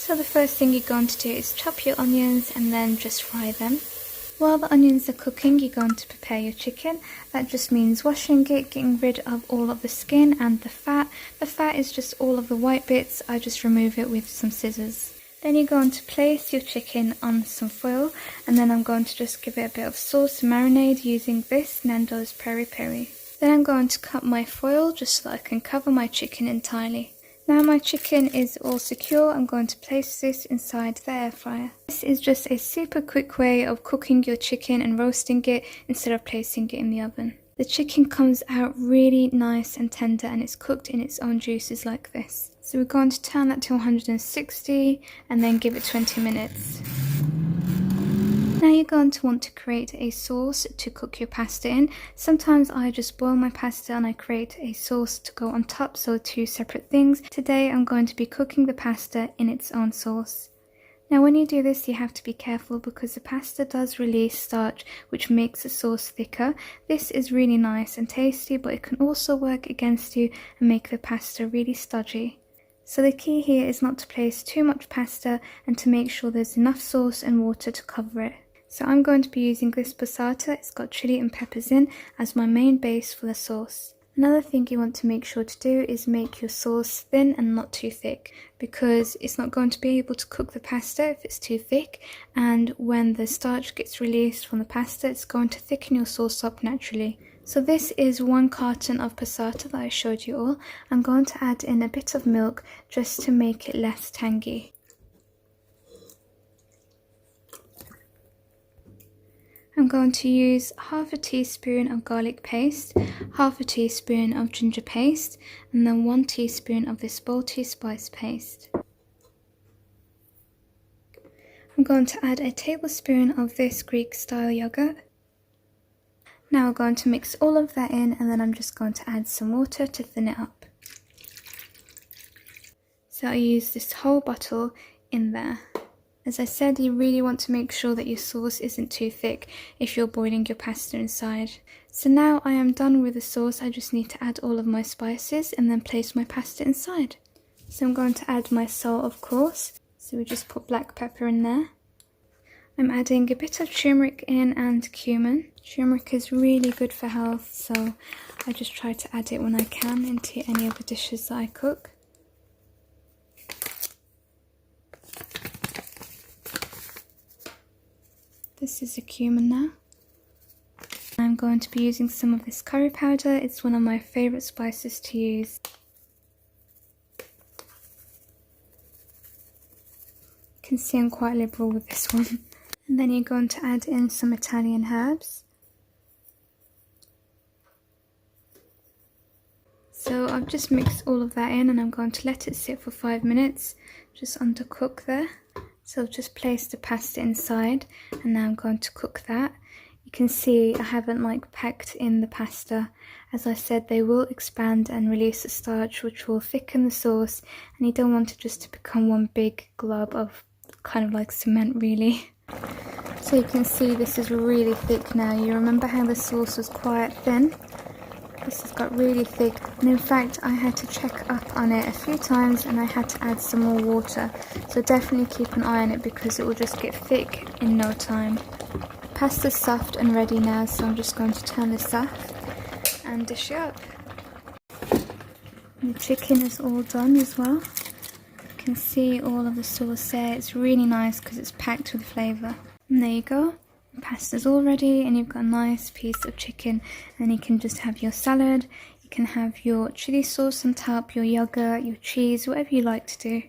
So the first thing you're going to do is chop your onions and then just fry them. While the onions are cooking, you're going to prepare your chicken. That just means washing it, getting rid of all of the skin and the fat. The fat is just all of the white bits. I just remove it with some scissors. Then you're going to place your chicken on some foil, and then I'm going to just give it a bit of sauce marinade using this Nando's Peri Peri. Then I'm going to cut my foil just so that I can cover my chicken entirely. Now my chicken is all secure, I'm going to place this inside the air fryer. This is just a super quick way of cooking your chicken and roasting it instead of placing it in the oven. The chicken comes out really nice and tender, and it's cooked in its own juices like this. So we're going to turn that to 160 and then give it 20 minutes. Now you're going to want to create a sauce to cook your pasta in. Sometimes I just boil my pasta and I create a sauce to go on top, so two separate things. Today I'm going to be cooking the pasta in its own sauce. Now when you do this, you have to be careful because the pasta does release starch, which makes the sauce thicker. This is really nice and tasty, but it can also work against you and make the pasta really stodgy. So the key here is not to place too much pasta and to make sure there's enough sauce and water to cover it. So I'm going to be using this passata. It's got chili and peppers in as my main base for the sauce. Another thing you want to make sure to do is make your sauce thin and not too thick, because it's not going to be able to cook the pasta if it's too thick, and when the starch gets released from the pasta, it's going to thicken your sauce up naturally. So this is 1 carton of passata that I showed you all. I'm going to add in a bit of milk just to make it less tangy. I'm going to use half a teaspoon of garlic paste, half a teaspoon of ginger paste, and then 1 teaspoon of this Balti spice paste. I'm going to add a tablespoon of this Greek style yogurt. Now we're going to mix all of that in, and then I'm just going to add some water to thin it up. So I use this whole bottle in there. As I said, you really want to make sure that your sauce isn't too thick if you're boiling your pasta inside. So now I am done with the sauce. I just need to add all of my spices and then place my pasta inside. So I'm going to add my salt, of course. So we just put black pepper in there. I'm adding a bit of turmeric in and cumin. Turmeric is really good for health, so I just try to add it when I can into any of the dishes that I cook. This is the cumin now. I'm going to be using some of this curry powder. It's one of my favourite spices to use. You can see I'm quite liberal with this one. And then you're going to add in some Italian herbs. So I've just mixed all of that in, and I'm going to let it sit for 5 minutes, just undercook there. So I've just placed the pasta inside, and now I'm going to cook that. You can see I haven't packed in the pasta. As I said, they will expand and release the starch, which will thicken the sauce, and you don't want it just to become one big glob of kind of like cement really. So you can see this is really thick now. You remember how the sauce was quite thin? This has got really thick, and in fact I had to check up on it a few times and I had to add some more water. So definitely keep an eye on it because it will just get thick in no time. Pasta's soft and ready now, so I'm just going to turn this off and dish it up. And the chicken is all done as well. You can see all of the sauce there. It's really nice because it's packed with flavour. And there you go. Pasta's all ready, and you've got a nice piece of chicken, and you can just have your salad, you can have your chili sauce on top, your yogurt, your cheese, whatever you like to do.